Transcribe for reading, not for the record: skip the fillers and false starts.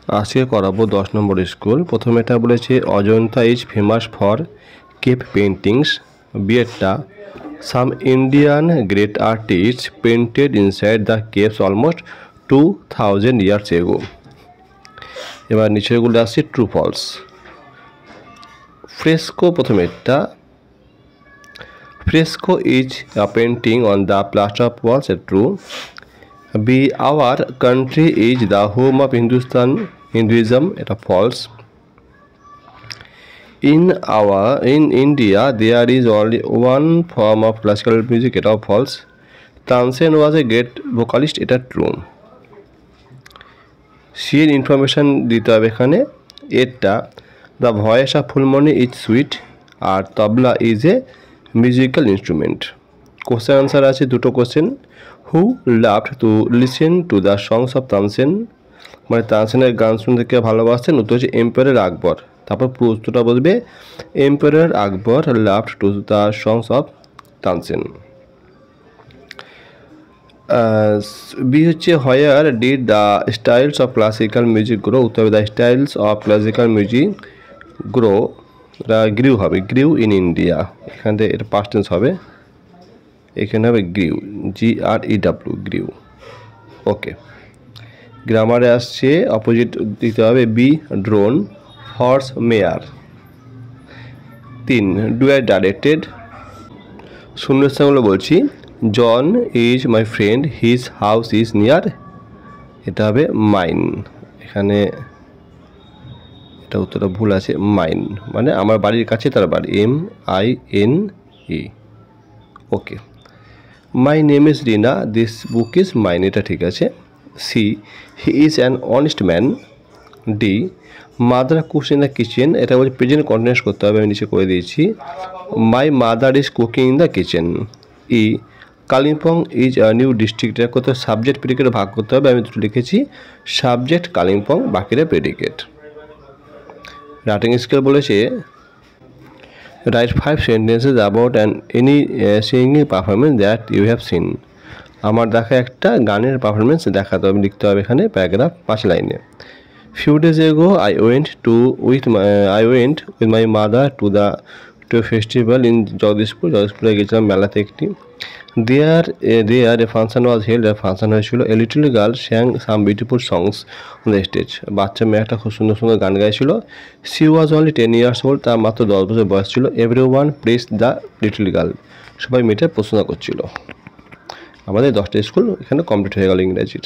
আজকে করাবো 10 নম্বর স্কুল। প্রথমে এটা বলেছে Ajanta is famous for cave paintings. বিয়েরটা some Indian great artist painted inside the caves almost 2000 years ago. এবার নিচেরগুলো আসছে ট্রু ফলস। ফ্রেস্কো প্রথমে এটা fresco is a painting on the plaster of walls, A true. B our country is the home of Hinduism, এটা ফলস। In India there is only one form of classical music, এটাও false. Tansen was a great vocalist, এটা true. সির information দিতে হবে এখানে। এটা the voice of Phulmoni is sweet, আর tabla is a musical instrument. Question answer আছে দুটো question. Who loved to listen to the songs of Tansen, মানে তানসেনের গান শুনতে কে ভালোবাসতেন? উত্তর হচ্ছে এম্পায়ার আকবর। তারপর প্রশ্নটা বলবে empire Akbar loved to the songs of Tansen. B হচ্ছে where did the styles of classical music grow, উত্তর হবে the styles of classical music grew হবে, গ্রিউ ইন ইন্ডিয়া। এখান থেকে এটা পাস্ট টেন্স হবে, এখানে হবে গ্রিউ, GREW, গ্রিউ। ওকে, গ্রামারে আসছে অপোজিট দিতে হবে বি ড্রোন, হর্স মেয়ার। 3 ডুয়ার ডাইরেক্টেড। শূন্যস্থানগুলো বলছি। John is my friend, his house is near, এটা হবে মাইন। এখানে এটা উত্তরটা ভুল আছে, মাইন মানে আমার বাড়ির কাছে তার বাড়ি, MINE। Okay, my name is Rina, this book is mine, এটা ঠিক আছে। See he is an honest man. The mother cooks in the kitchen, এটা বলছে প্রেজেন্ট কন্টিনিউয়াস করতে হবে, আমি নিচে করে দিয়েছি। My mother is cooking in the kitchen. E Kalimpong is a new district, এটা করতে সাবজেক্ট প্রেডিকেট ভাগ করতে হবে, আমি দুটো লিখেছি, সাবজেক্ট কালিম্পং, বাকিরা প্রেডিকেট। রাইটিং স্কিল বলেছে write 5 sentences about any singing performance that you have seen. আমার দেখা একটা গানের পারফরমেন্স দেখাতে হবে, লিখতে হবে এখানে প্যারাগ্রাফ 5 লাইনে। Few days ago, I went with my mother to a festival in Jagdishpur. জগদীশপুরে গেছিলাম মেলাতে একটি। There a function was held. A function হয়েছিল। A little girl sang some beautiful songs on the stage. বাচ্চা মেয়ে একটা খুব সুন্দর সুন্দর গান গাইছিল। She was only 10 years old. তার মাত্র 10 বছর বয়স ছিল। Everyone praised the little girl. সবাই মেয়েটার প্রশংসা করছিল। আমাদের 10টা স্কুল এখানে কমপ্লিট হয়ে গেল ইংরেজির।